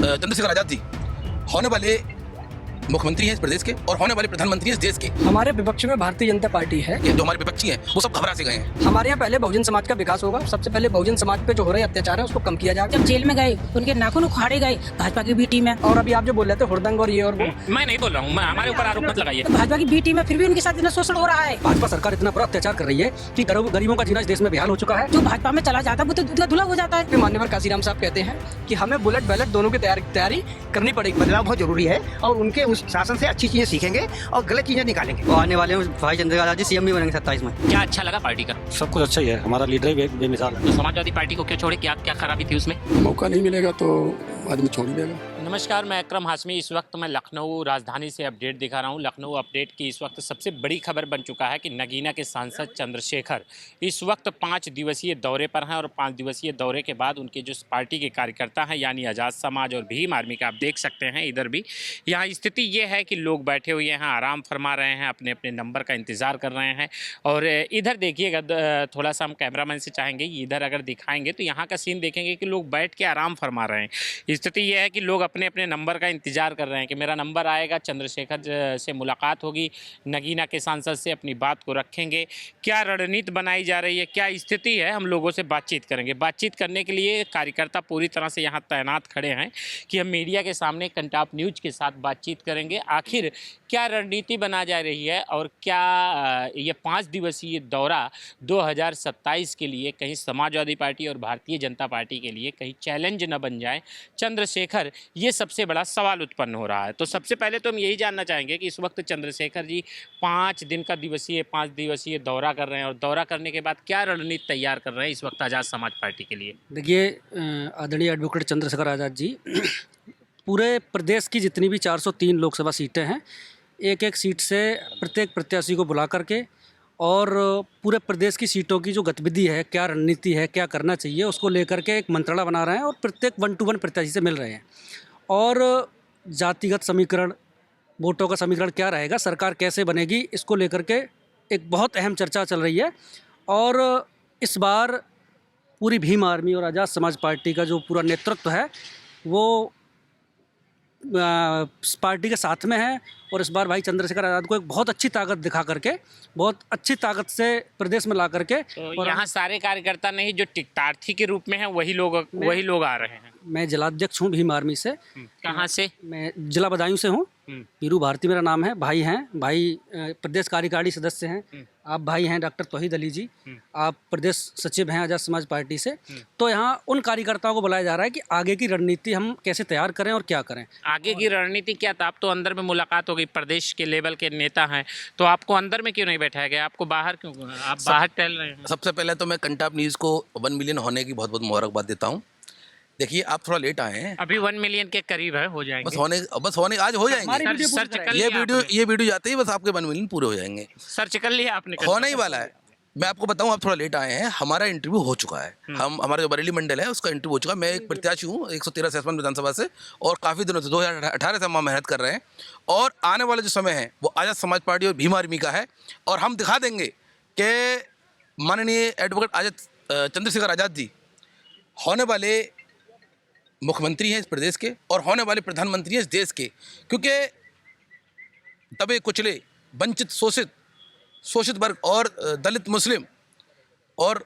चंद्रशेखर आजाद जी होने वाले मुख्यमंत्री हैं इस प्रदेश के और होने वाले प्रधानमंत्री हैं इस देश के। हमारे विपक्ष में भारतीय जनता पार्टी है। ये जो हमारे विपक्षी हैं वो सब घबरा से गए हैं। हमारे यहाँ पहले बहुजन समाज का विकास होगा। सबसे पहले बहुजन समाज पे जो हो रहे अत्याचार है उसको कम किया जाएगा। जब जेल में गए उनके नाखून उखाड़े गए भाजपा की बी टीम है। और अभी आप जो बोल रहे थे हुड़दंग और ये और वो, मैं नहीं बोल रहा हूँ, हमारे ऊपर आरोप मत लगाइए। तो भाजपा की बी टीम है, फिर भी उनके साथ इतना शोषण हो रहा है। भाजपा सरकार इतना बड़ा अत्याचार कर रही है कि गरीबों का जीना इस देश में बेहाल हो चुका है। जो भाजपा में चला जाता है वो तो दूध का धुला हो जाता है। माननीय काशीराम साहब कहते हैं कि हमें बुलेट बैलेट दोनों की तैयारी करनी पड़ेगी। बदलाव बहुत जरूरी है और उनके उस शासन से अच्छी चीजें सीखेंगे और गलत चीजें निकालेंगे। वो आने वाले भाई चंद्रशेखर आजाद जी सीएम भी बनेंगे 27 में। क्या अच्छा लगा पार्टी का? सब कुछ अच्छा ही है, हमारा लीडर ही बेमिसाल है। तो समाजवादी पार्टी को क्यों छोड़े? क्या क्या खराबी थी उसमें? मौका नहीं मिलेगा तो आदमी छोड़ ही देगा। नमस्कार, मैं अकरम हाशमी। इस वक्त मैं लखनऊ राजधानी से अपडेट दिखा रहा हूँ। लखनऊ अपडेट की इस वक्त सबसे बड़ी खबर बन चुका है कि नगीना के सांसद चंद्रशेखर इस वक्त 5 दिवसीय दौरे पर हैं और 5 दिवसीय दौरे के बाद उनके जो पार्टी के कार्यकर्ता हैं यानी आज़ाद समाज और भीम आर्मी का आप देख सकते हैं इधर भी यहाँ स्थिति ये है कि लोग बैठे हुए हैं, आराम फरमा रहे हैं, अपने अपने नंबर का इंतज़ार कर रहे हैं। और इधर देखिएगा, थोड़ा सा हम कैमरामैन से चाहेंगे इधर अगर दिखाएंगे तो यहाँ का सीन देखेंगे कि लोग बैठ के आराम फरमा रहे हैं। स्थिति यह है कि लोग अपने अपने नंबर का इंतज़ार कर रहे हैं कि मेरा नंबर आएगा, चंद्रशेखर से मुलाकात होगी, नगीना के सांसद से अपनी बात को रखेंगे। क्या रणनीति बनाई जा रही है, क्या स्थिति है, हम लोगों से बातचीत करेंगे। बातचीत करने के लिए कार्यकर्ता पूरी तरह से यहाँ तैनात खड़े हैं कि हम मीडिया के सामने कंटाप न्यूज़ के साथ बातचीत करेंगे। आखिर क्या रणनीति बना जा रही है और क्या ये 5 दिवसीय दौरा 2027 के लिए कहीं समाजवादी पार्टी और भारतीय जनता पार्टी के लिए कहीं चैलेंज न बन जाए चंद्रशेखर, ये सबसे बड़ा सवाल उत्पन्न हो रहा है। तो सबसे पहले तो हम यही जानना चाहेंगे कि इस वक्त चंद्रशेखर जी 5 दिवसीय दौरा कर रहे हैं और दौरा करने के बाद क्या रणनीति तैयार कर रहे हैं इस वक्त आज़ाद समाज पार्टी के लिए। देखिए, आदरणीय एडवोकेट चंद्रशेखर आजाद जी पूरे प्रदेश की जितनी भी 403 लोकसभा सीटें हैं, एक एक सीट से प्रत्येक प्रत्याशी को बुला करके और पूरे प्रदेश की सीटों की जो गतिविधि है, क्या रणनीति है, क्या करना चाहिए, उसको लेकर के एक मंत्रणा बना रहे हैं और प्रत्येक 1 to 1 प्रत्याशी से मिल रहे हैं। और जातिगत समीकरण, वोटों का समीकरण क्या रहेगा, सरकार कैसे बनेगी, इसको लेकर के एक बहुत अहम चर्चा चल रही है। और इस बार पूरी भीम आर्मी और आज़ाद समाज पार्टी का जो पूरा नेतृत्व है वो पार्टी के साथ में है। और इस बार भाई चंद्रशेखर आजाद को एक बहुत अच्छी ताकत दिखा करके, बहुत अच्छी ताकत से प्रदेश में ला करके, तो और यहाँ सारे कार्यकर्ता नहीं जो टिकटार्थी के रूप में हैं वही लोग आ रहे हैं। मैं जिलाध्यक्ष हूँ भीम आर्मी से। कहाँ से? मैं जिला बदायूं से हूँ। पीरू भारती मेरा नाम है। भाई हैं, भाई प्रदेश कार्यकारिणी सदस्य हैं। आप भाई हैं डॉक्टर तौहीद अली जी, आप प्रदेश सचिव हैं आज़ाद समाज पार्टी से। तो यहाँ उन कार्यकर्ताओं को बुलाया जा रहा है कि आगे की रणनीति हम कैसे तैयार करें और क्या करें। आगे की रणनीति क्या था? आप तो अंदर में मुलाकात हो गई, प्रदेश के लेवल के नेता हैं, तो आपको अंदर में क्यों नहीं बैठाया गया? आपको बाहर क्यों? आप बाहर टहल रहे हैं। सबसे पहले तो मैं कंटाप न्यूज़ को 1 मिलियन होने की बहुत बहुत मुबारकबाद देता हूँ। देखिए, आप थोड़ा लेट आए हैं, अभी 1 मिलियन के करीब है, हो जाएंगे। बस होने आज हो जाएंगे। सर्च कर ये लिया वीडियो जाते ही बस आपके 1 मिलियन पूरे हो जाएंगे। सर्च कर लिया आपने? होने ही वाला है। मैं आपको बताऊं, आप थोड़ा लेट आए हैं, हमारा इंटरव्यू हो चुका है। हमारा जो बरेली मंडल है उसका इंटरव्यू हो चुका है। मैं एक प्रत्याशी हूँ 113 सेसमन विधानसभा से और काफ़ी दिनों से 2018 से हम मेहनत कर रहे हैं। और आने वाला जो समय है वो आज़ाद समाज पार्टी और भीम आर्मी का है। और हम दिखा देंगे कि माननीय एडवोकेट चंद्रशेखर आजाद जी होने वाले मुख्यमंत्री हैं इस प्रदेश के और होने वाले प्रधानमंत्री हैं इस देश के। क्योंकि दबे कुचले, वंचित, शोषित वर्ग और दलित, मुस्लिम और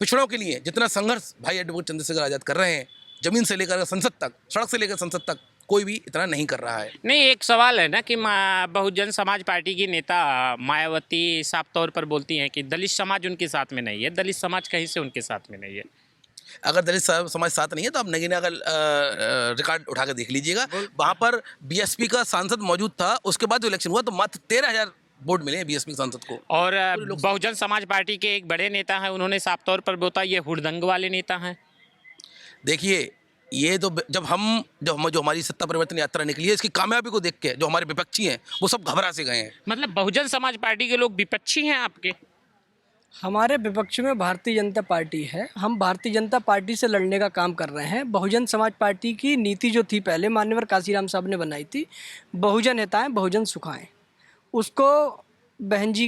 पिछड़ों के लिए जितना संघर्ष भाई एडवोकेट चंद्रशेखर आजाद कर रहे हैं, ज़मीन से लेकर संसद तक, सड़क से लेकर संसद तक, कोई भी इतना नहीं कर रहा है। नहीं, एक सवाल है ना कि बहुजन समाज पार्टी की नेता मायावती साफ तौर पर बोलती हैं कि दलित समाज उनके साथ में नहीं है, दलित समाज कहीं से उनके साथ में नहीं है। अगर दलित समाज साथ नहीं है तो आप नगीना का रिकॉर्ड उठा कर देख लीजिएगा। वहाँ पर बीएसपी का सांसद मौजूद था, उसके बाद जो इलेक्शन हुआ तो मात्र 13,000 वोट मिले बीएसपी सांसद को। और बहुजन समाज पार्टी के एक बड़े नेता हैं, उन्होंने साफ तौर पर बोला ये हुड़दंग वाले नेता हैं। देखिए, ये तो जो हमारी सत्ता परिवर्तन यात्रा निकली है, इसकी कामयाबी को देख के जो हमारे विपक्षी हैं वो सब घबरा से गए हैं। मतलब बहुजन समाज पार्टी के लोग विपक्षी हैं आपके? हमारे विपक्ष में भारतीय जनता पार्टी है। हम भारतीय जनता पार्टी से लड़ने का काम कर रहे हैं। बहुजन समाज पार्टी की नीति जो थी पहले माननीय काशीराम साहब ने बनाई थी, बहुजन हिताएं बहुजन सुखाएं, उसको बहन जी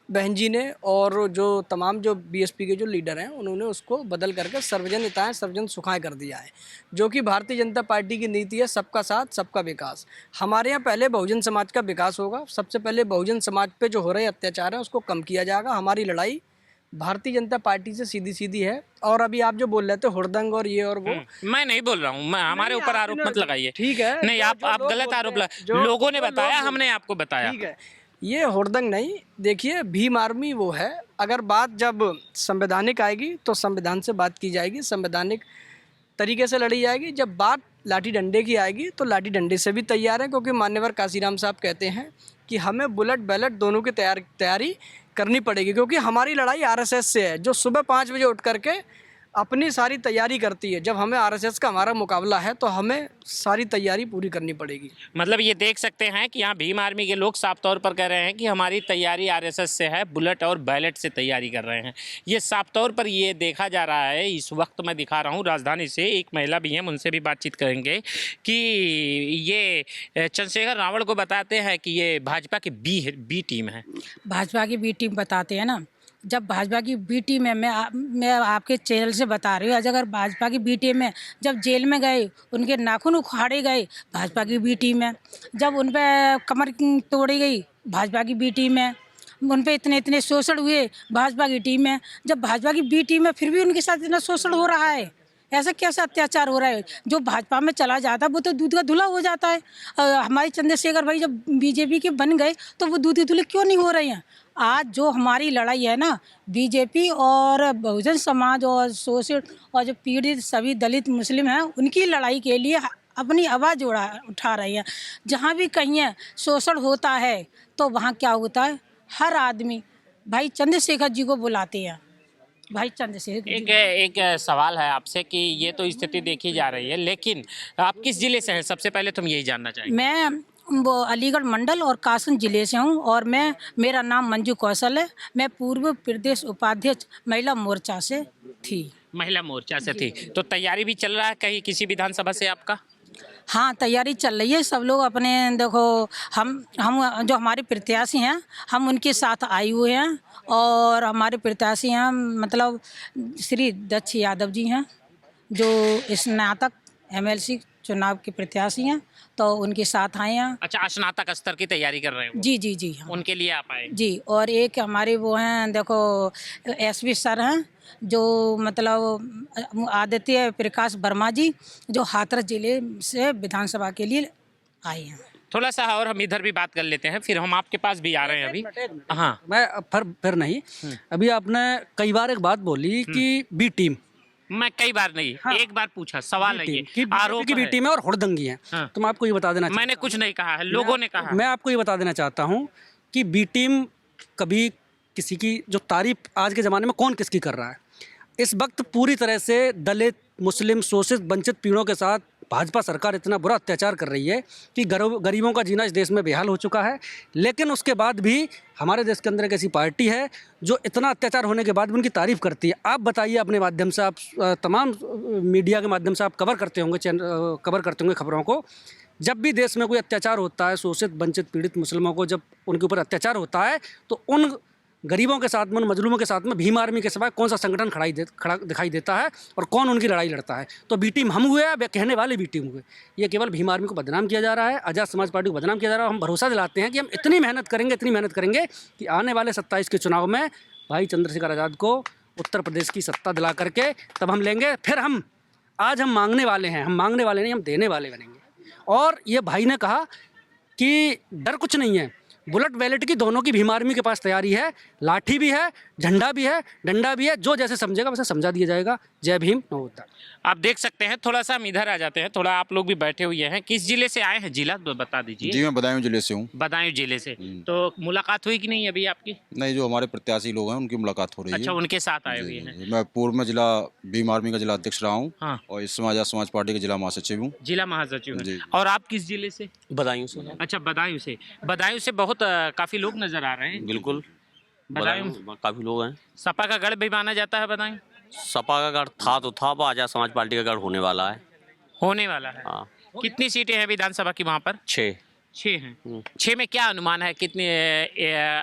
बहन जी ने और जो तमाम जो बीएसपी के जो लीडर हैं उन्होंने उसको बदल करके सर्वजन हिताय सर्वजन सुखाय कर दिया है, जो कि भारतीय जनता पार्टी की नीति है सबका साथ सबका विकास। हमारे यहाँ पहले बहुजन समाज का विकास होगा, सबसे पहले बहुजन समाज पे जो हो रहे अत्याचार है उसको कम किया जाएगा। हमारी लड़ाई भारतीय जनता पार्टी से सीधी सीधी है। और अभी आप जो बोल रहे थे हुड़दंग और ये और वो, मैं नहीं बोल रहा हूँ, मैं हमारे ऊपर आरोप मत लगाइए। ठीक है, नहीं, आप गलत आरोप लोगों ने बताया, हमने आपको बताया। ठीक है, ये हुड़दंग नहीं। देखिए भीम आर्मी वो है, अगर बात जब संवैधानिक आएगी तो संविधान से बात की जाएगी, संवैधानिक तरीके से लड़ी जाएगी। जब बात लाठी डंडे की आएगी तो लाठी डंडे से भी तैयार है, क्योंकि मान्यवर काशीराम साहब कहते हैं कि हमें बुलेट बैलेट दोनों की तैयारी करनी पड़ेगी, क्योंकि हमारी लड़ाई आरएसएस से है, जो सुबह 5 बजे उठ करके अपनी सारी तैयारी करती है। जब हमें आरएसएस का हमारा मुकाबला है तो हमें सारी तैयारी पूरी करनी पड़ेगी। मतलब ये देख सकते हैं कि यहाँ भीम आर्मी के लोग साफ तौर पर कह रहे हैं कि हमारी तैयारी आरएसएस से है, बुलेट और बैलेट से तैयारी कर रहे हैं। ये साफ तौर पर ये देखा जा रहा है। इस वक्त मैं दिखा रहा हूँ राजधानी से एक महिला भी हैं, उनसे भी बातचीत करेंगे कि ये चंद्रशेखर रावण को बताते हैं कि ये भाजपा की बी टीम है। भाजपा की बी टीम बताते हैं ना, जब भाजपा की बी टीम है, मैं आपके चैनल से बता रही हूँ, अगर भाजपा की बी टीम में जब जेल में गए उनके नाखून उखाड़े गए, भाजपा की बी टीम है। जब उन पर कमर तोड़ी गई, भाजपा की बी टीम है। उन पर इतने शोषण हुए, भाजपा की टीम है। जब भाजपा की बी टीम है फिर भी उनके साथ इतना शोषण हो रहा है, ऐसा कैसा अत्याचार हो रहा है? जो भाजपा में चला जाता है वो तो दूध का धुला हो जाता है। हमारे चंद्रशेखर भाई जब बीजेपी के बन गए तो वो दूध के धुले क्यों नहीं हो रहे हैं? आज जो हमारी लड़ाई है ना, बीजेपी और बहुजन समाज और शोषित और जो पीड़ित सभी दलित मुस्लिम हैं, उनकी लड़ाई के लिए अपनी आवाज़ उठा रही हैं। जहाँ भी कहीं शोषण होता है तो वहाँ क्या होता है, हर आदमी भाई चंद्रशेखर जी को बुलाते हैं। भाई चंद्रशेखर एक सवाल है आपसे कि ये तो स्थिति देखी जा रही है, लेकिन आप किस जिले से हैं? सबसे पहले तुम यही जानना चाहेंगे। मैं वो अलीगढ़ मंडल और कासन जिले से हूँ, और मेरा नाम मंजू कौशल है। मैं पूर्व प्रदेश उपाध्यक्ष महिला मोर्चा से थी। महिला मोर्चा से थी, तो तैयारी भी चल रहा है कहीं किसी विधानसभा से आपका? हाँ, तैयारी चल रही है। सब लोग अपने देखो, हम जो हमारे प्रत्याशी हैं हम उनके साथ आए हुए हैं, और हमारे प्रत्याशी हैं मतलब श्री दक्ष यादव जी हैं, जो स्नातक एमएलसी चुनाव के प्रत्याशी हैं, तो उनके साथ आए हैं। अच्छा, स्नातक स्तर की तैयारी कर रहे हैं? जी जी जी हाँ। उनके लिए आप आए जी। और एक हमारे वो हैं देखो एसपी सर हैं, जो मतलब आदित्य प्रकाश वर्मा जी, जो हाथरस जिले से विधानसभा के लिए आए हैं। थोड़ा सा और हम इधर भी बात कर लेते हैं, फिर हम आपके पास भी आ रहे हैं अभी। हाँ, मैं फिर नहीं, अभी आपने कई बार एक बात बोली कि बी टीम, मैं कई बार नहीं, हाँ, एक बार पूछा, सवाल है ये, कि आरोप की बी है। टीम है और हुड़दंगी है। हाँ। तो मैं आपको ये बता देना मैंने कुछ नहीं कहा है, लोगों ने कहा। मैं आपको ये बता देना चाहता हूँ कि बी टीम कभी किसी की जो तारीफ आज के ज़माने में कौन किसकी कर रहा है। इस वक्त पूरी तरह से दलित, मुस्लिम, शोषित, वंचित पीढ़ों के साथ भाजपा सरकार इतना बुरा अत्याचार कर रही है कि गरीबों का जीना इस देश में बेहाल हो चुका है। लेकिन उसके बाद भी हमारे देश के अंदर एक ऐसी पार्टी है जो इतना अत्याचार होने के बाद भी उनकी तारीफ़ करती है। आप बताइए, अपने माध्यम से, आप तमाम मीडिया के माध्यम से आप कवर करते होंगे खबरों को। जब भी देश में कोई अत्याचार होता है, शोषित, वंचित, पीड़ित मुस्लिमों को जब उनके ऊपर अत्याचार होता है, तो उन गरीबों के साथ में, उन मजलूमों के साथ में भीम आर्मी के सिवाय कौन सा संगठन खड़ा दिखाई देता है और कौन उनकी लड़ाई लड़ता है? तो बी टीम हम हुए या कहने वाले बी टीम हुए? ये केवल भीम आर्मी को बदनाम किया जा रहा है, आज़ाद समाज पार्टी को बदनाम किया जा रहा है। हम भरोसा दिलाते हैं कि हम इतनी मेहनत करेंगे कि आने वाले 27 के चुनाव में भाई चंद्रशेखर आज़ाद को उत्तर प्रदेश की सत्ता दिला करके तब हम लेंगे। फिर आज हम मांगने वाले हैं, हम मांगने वाले नहीं, हम देने वाले बनेंगे। और ये भाई ने कहा कि डर कुछ नहीं है, बुलेट बैलेट की दोनों की भीम आर्मी के पास तैयारी है, लाठी भी है, झंडा भी है, डंडा भी है, जो जैसे समझेगा वैसे समझा दिया जाएगा। जय भीम, नमो। आप देख सकते हैं, थोड़ा सा हम इधर आ जाते हैं, थोड़ा आप लोग भी बैठे हुए हैं। किस जिले से आए हैं? जिला तो बता दीजिए। जी, मैं बदायूं जिले से हूँ। बदायूं जिले से। तो मुलाकात हुई कि नहीं अभी आपकी? नहीं, जो हमारे प्रत्याशी लोग हैं उनकी मुलाकात हो रही है। अच्छा, उनके साथ आए हुए हैं। मैं पूर्व में जिला भीम आर्मी का जिला अध्यक्ष रहा हूँ। हाँ। और इस समय आज़ाद समाज पार्टी के जिला महासचिव हूँ। जिला महासचिव हैं। जी। और आप किस जिले से? बदायूं से। अच्छा, बदायूं से। बदायूं से बहुत काफी लोग नजर आ रहे हैं। बिल्कुल, बदायूं काफ़ी लोग हैं। सपा का गढ़ भी माना जाता है बदायूं? सपा का गढ़ था, वो आज़ाद समाज पार्टी का गढ़ होने वाला है। होने वाला है। हाँ, कितनी सीटें हैं विधानसभा की वहाँ पर? 6। छः हैं। छः में क्या अनुमान है कितने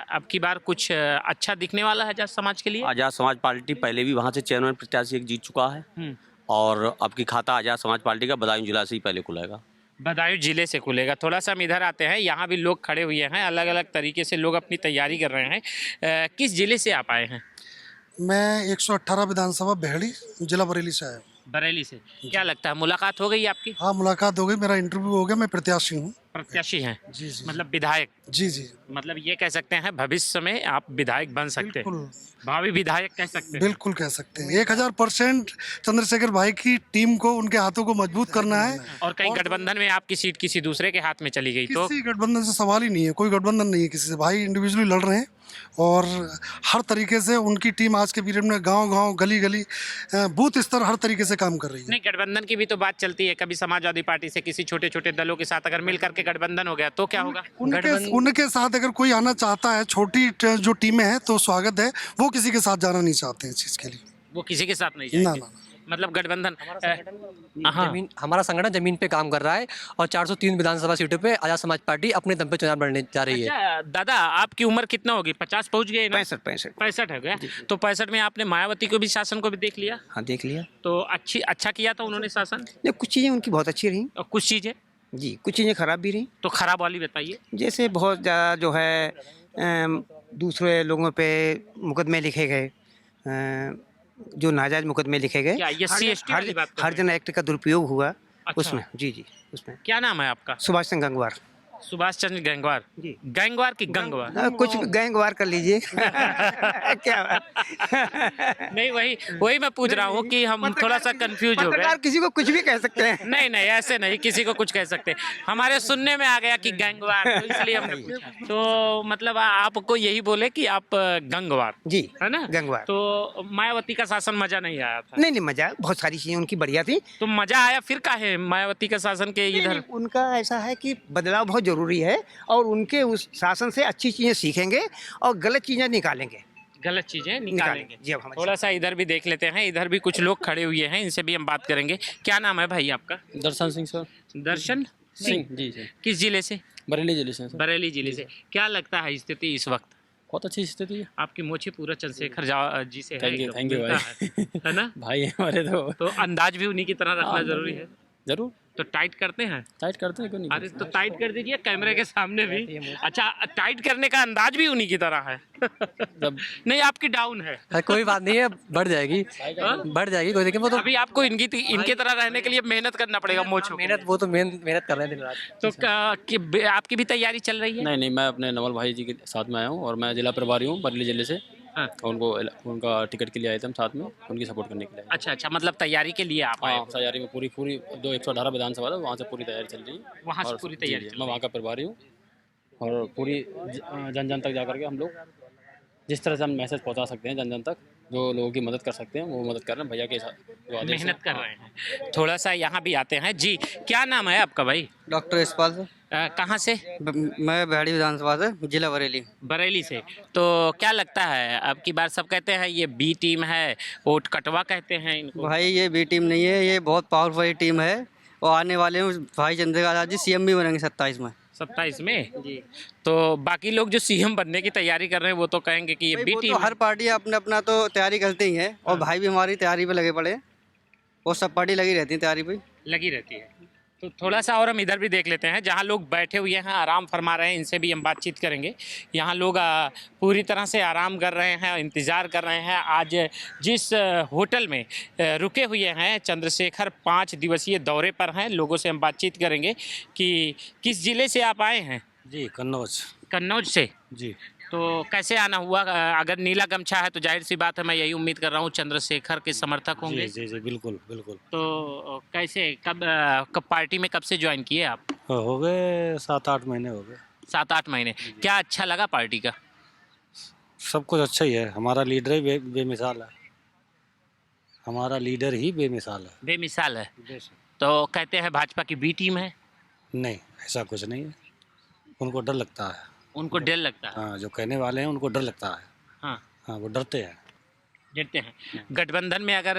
अब की बार कुछ अच्छा दिखने वाला है आजाद समाज के लिए? आज़ाद समाज पार्टी पहले भी वहाँ से चेयरमैन प्रत्याशी एक जीत चुका है और अब की खाता आज़ाद समाज पार्टी का बदायूं जिला से ही पहले खुलेगा। बदायूं जिले से खुलेगा। थोड़ा सा हम इधर आते हैं, यहाँ भी लोग खड़े हुए हैं, अलग अलग तरीके से लोग अपनी तैयारी कर रहे हैं। किस जिले से आप आए हैं? मैं 118 विधानसभा बेहड़ी जिला बरेली से आया हूँ। बरेली से। क्या लगता है मुलाकात हो गई आपकी? हाँ, मुलाकात हो गई, मेरा इंटरव्यू हो गया, मैं प्रत्याशी हूँ। प्रत्याशी हैं? जी जी मतलब विधायक? जी जी मतलब ये कह सकते हैं भविष्य में आप विधायक बन सकते हैं, बिल्कुल भावी विधायक कह सकते हैं। बिल्कुल कह सकते हैं। 1000% चंद्रशेखर भाई की टीम को, उनके हाथों को मजबूत करना है। और कहीं गठबंधन में आपकी सीट किसी दूसरे के हाथ में चली गई तो? किसी गठबंधन से सवाल ही नहीं है, कोई गठबंधन नहीं है किसी से। भाई इंडिविजुअली लड़ रहे हैं और हर तरीके से उनकी टीम आज के पीरियड में गांव-गांव, गली-गली, बूथ स्तर हर तरीके से काम कर रही है। नहीं, गठबंधन की भी तो बात चलती है, कभी समाजवादी पार्टी से किसी छोटे छोटे दलों के साथ अगर मिल करके गठबंधन हो गया तो क्या होगा? उनके साथ अगर कोई आना चाहता है, छोटी जो टीमें हैं तो स्वागत है, वो किसी के साथ जाना नहीं चाहते हैं इस चीज़ के लिए। वो किसी के साथ नहीं ना जाएंगे? ना मतलब गठबंधन हाँ। जमीन, हमारा संगठन जमीन पे काम कर रहा है और 403 विधानसभा सीटों पे आजाद समाज पार्टी अपने दम पे चुनाव लड़ने जा रही है। अच्छा दादा, आपकी उम्र कितना होगी? 50 पहुंच गए ना? 65 हो गया। तो 65 में आपने मायावती को भी शासन को भी देख लिया? हाँ, देख लिया। तो अच्छा किया था उन्होंने शासन? नहीं, कुछ चीज़ें उनकी बहुत अच्छी रही और कुछ चीजें जी, कुछ चीज़ें खराब भी रही। तो खराब वाली बताइए। जैसे बहुत ज़्यादा जो है दूसरे लोगों पे मुकदमे लिखे गए, जो नाजायज मुकदमे लिखे गए। क्या ये SC/ST वाली बात कर रहे हैं? हरिजन एक्ट का दुरुपयोग हुआ अच्छा। उसमें। जी जी, उसमें। क्या नाम है आपका? सुभाष चंद्र गंगवार। सुभाष चंद्र गंगवार? जी। गंगवार की गंगवार? कुछ भी गैंगवार कर लीजिए। क्या नहीं, वही मैं पूछ रहा हूँ कि हम थोड़ा सा कंफ्यूज हो गए। पत्रकार किसी को कुछ भी कह सकते हैं। नहीं नहीं, ऐसे नहीं, किसी को कुछ कह सकते। हमारे सुनने में आ गया कि गंगवार, तो इसलिए हमने पूछा। तो मतलब आपको यही बोले कि आप गंगवार, जी, है ना? गंगवार। तो मायावती का शासन मजा नहीं आया था? नहीं, मजा, बहुत सारी चीजें उनकी बढ़िया थी। तो मजा आया फिर काहे मायावती का शासन के इधर? उनका ऐसा है कि बदलाव बहुत जरूरी है और उनके उस शासन से अच्छी चीजें सीखेंगे और गलत चीजें निकालेंगे। गलत चीजें निकालेंगे। जी, अब हमारे थोड़ा सा इधर भी देख लेते हैं, इधर भी कुछ लोग खड़े हुए हैं, इनसे भी हम बात करेंगे। क्या नाम है भाई आपका? दर्शन सिंह सर। दर्शन सिंह? जी सर, किस जिले से? बरेली जिले से सर। बरेली जिले से। क्या लगता है स्थिति इस वक्त? बहुत अच्छी स्थिति है। आपकी मोछे पूरा चंद्रशेखर जी से है, थैंक यू एकदम मिलता भाई। है ना? भाई हमारे तो अंदाज भी उन्हीं की तरह रखना जरूरी है। जरूर तो टाइट करते हैं? टाइट करते हैं, क्यों नहीं? अरे तो टाइट कर दीजिए कैमरे के सामने भी। अच्छा, टाइट करने का अंदाज भी उन्हीं की तरह है। नहीं, आपकी डाउन है। कोई बात नहीं है, बढ़ जाएगी, बढ़ जाएगी, कोई देखिए वो तो अभी आपको इनके तरह रहने के लिए मेहनत करना पड़ेगा मोछों। मेहनत, वो तो मेहनत कर रहे हैं दिन रात। तो आपकी भी तैयारी चल रही है? नहीं नहीं, मैं अपने नवल भाई जी के साथ में आया हूँ और मैं जिला प्रभारी हूँ बरेली जिले से। हाँ। उनका टिकट के लिए आए थे हम साथ में, उनकी सपोर्ट करने के लिए। अच्छा, मतलब तैयारी के लिए आप आए? हाँ, तैयारी में पूरी 118 विधानसभा था, वहाँ से पूरी तैयारी चल रही है। वहाँ से और पूरी जी, तैयारी जी, चल मैं वहाँ का प्रभारी हूँ और पूरी जन जन तक जा करके हम लोग जिस तरह से हम मैसेज पहुँचा सकते हैं जन जन तक, जो लोगों की मदद कर सकते हैं वो मदद कर रहे हैं। भैया के साथ जो आदेश मेहनत कर रहे हैं। थोड़ा सा यहाँ भी आते हैं। जी, क्या नाम है आपका भाई? Doctor Yashpal sir. कहाँ से? मैं बेहड़ी विधानसभा से, जिला बरेली। बरेली से। तो क्या लगता है अब की बार सब कहते हैं ये बी टीम है, वोट कटवा कहते हैं इनको? भाई ये बी टीम नहीं है, ये बहुत पावरफुल टीम है और आने वाले में भाई चंद्रशेखर आजाद जी सीएम भी बनेंगे 27 में। 27 में? जी। तो बाकी लोग जो सीएम बनने की तैयारी कर रहे हैं वो तो कहेंगे कि ये बी टीम तो हर पार्टी अपना अपना तो तैयारी करती ही है और भाई भी हमारी तैयारी पे लगे पड़े और सब पार्टी लगी रहती है तैयारी पे। लगी रहती है। तो थोड़ा सा और हम इधर भी देख लेते हैं, जहाँ लोग बैठे हुए हैं आराम फरमा रहे हैं, इनसे भी हम बातचीत करेंगे। यहाँ लोग पूरी तरह से आराम कर रहे हैं, इंतज़ार कर रहे हैं। आज जिस होटल में रुके हुए हैं चंद्रशेखर 5 दिवसीय दौरे पर हैं, लोगों से हम बातचीत करेंगे कि किस ज़िले से आप आए हैं? जी, कन्नौज। कन्नौज से? जी। तो कैसे आना हुआ? अगर नीला गमछा है तो जाहिर सी बात है, मैं यही उम्मीद कर रहा हूँ चंद्रशेखर के समर्थक होंगे। जी जी, बिल्कुल बिल्कुल। तो कैसे कब पार्टी में कब से ज्वाइन किए आप? हो गए 7-8 महीने हो गए। 7-8 महीने। क्या अच्छा लगा पार्टी का? सब कुछ अच्छा ही है, हमारा लीडर ही बेमिसाल है। हमारा लीडर ही बेमिसाल है। बेमिसाल है। तो कहते हैं भाजपा की बी टीम है? नहीं, ऐसा कुछ नहीं है, उनको डर लगता है। उनको डर लगता है? हाँ, जो कहने वाले हैं उनको डर लगता है। हाँ हाँ, वो डरते हैं। डरते हैं। गठबंधन में अगर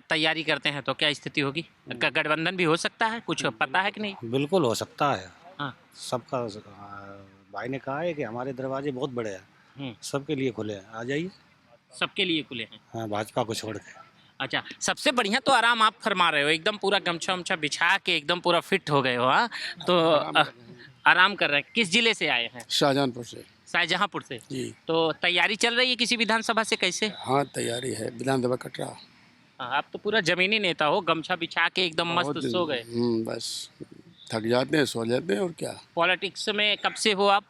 तैयारी करते हैं तो क्या स्थिति होगी? गठबंधन भी हो सकता है, कुछ पता है कि नहीं? बिल्कुल हो सकता है। हाँ। सबका भाई ने कहा है कि हमारे दरवाजे बहुत बड़े हैं, सबके लिए खुले हैं, आ जाइए। सबके लिए खुले हैं। हाँ, भाजपा को छोड़ के। अच्छा, सबसे बढ़िया तो आराम आप फरमा रहे हो, एकदम पूरा गमछा उमछा बिछा के एकदम पूरा फिट हो गए हो। हाँ, तो आराम कर रहे हैं। किस जिले से आए हैं? शाहजहांपुर से शाहजहांपुर से जी। तो तैयारी चल रही है किसी विधानसभा से कैसे? हाँ, तैयारी है, विधानसभा कटरा। हाँ, आप तो पूरा जमीनी नेता हो, गमछा बिछा के एकदम मस्त सो गए। बस थक जाते हैं, सो जाते हैं, और क्या। पॉलिटिक्स में कब से हो आप?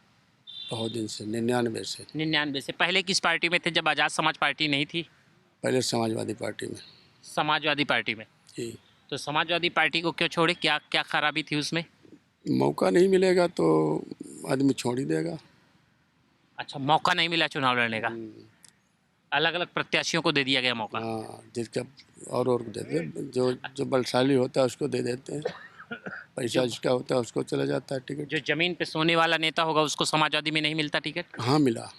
बहुत दिन से, 99 से। 99 से। पहले किस पार्टी में थे जब आज़ाद समाज पार्टी नहीं थी? पहले समाजवादी पार्टी में। समाजवादी पार्टी में जी। तो समाजवादी पार्टी को क्यों छोड़े? क्या क्या खराबी थी उसमें? मौका नहीं मिलेगा तो आदमी छोड़ ही देगा। अच्छा, मौका नहीं मिला चुनाव लड़ने का, अलग अलग प्रत्याशियों को दे दिया गया मौका। हाँ, जिसका और देते हैं, जो बलशाली होता है उसको दे देते हैं, पैसा जिसका होता है उसको चला जाता है टिकट। जो जमीन पे सोने वाला नेता होगा उसको समाजवादी में नहीं मिलता टिकट? कहाँ मिला,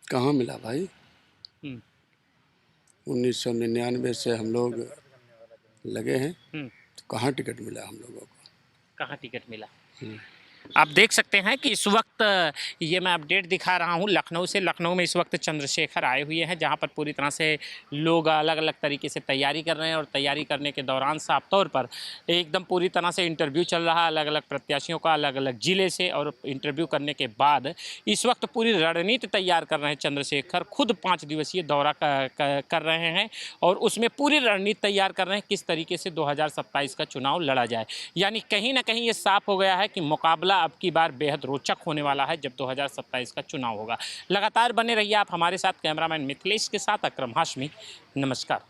कहाँ मिला भाई। 1999 से हम लोग लगे हैं, तो कहाँ टिकट मिला हम लोगों को? कहाँ टिकट मिला? आप देख सकते हैं कि इस वक्त ये मैं अपडेट दिखा रहा हूँ लखनऊ से। लखनऊ में इस वक्त चंद्रशेखर आए हुए हैं, जहाँ पर पूरी तरह से लोग अलग अलग तरीके से तैयारी कर रहे हैं, और तैयारी करने के दौरान साफ तौर पर एकदम पूरी तरह से इंटरव्यू चल रहा है अलग अलग प्रत्याशियों का, अलग अलग ज़िले से। और इंटरव्यू करने के बाद इस वक्त पूरी रणनीति तैयार कर रहे हैं चंद्रशेखर। खुद 5 दिवसीय दौरा कर रहे हैं और उसमें पूरी रणनीति तैयार कर रहे हैं किस तरीके से 2027 का चुनाव लड़ा जाए। यानी कहीं ना कहीं ये साफ हो गया है कि मुकाबला अब की बार बेहद रोचक होने वाला है जब 2027 का चुनाव होगा। लगातार बने रहिए आप हमारे साथ। कैमरामैन मिथिलेश के साथ अकरम हाशमी, नमस्कार।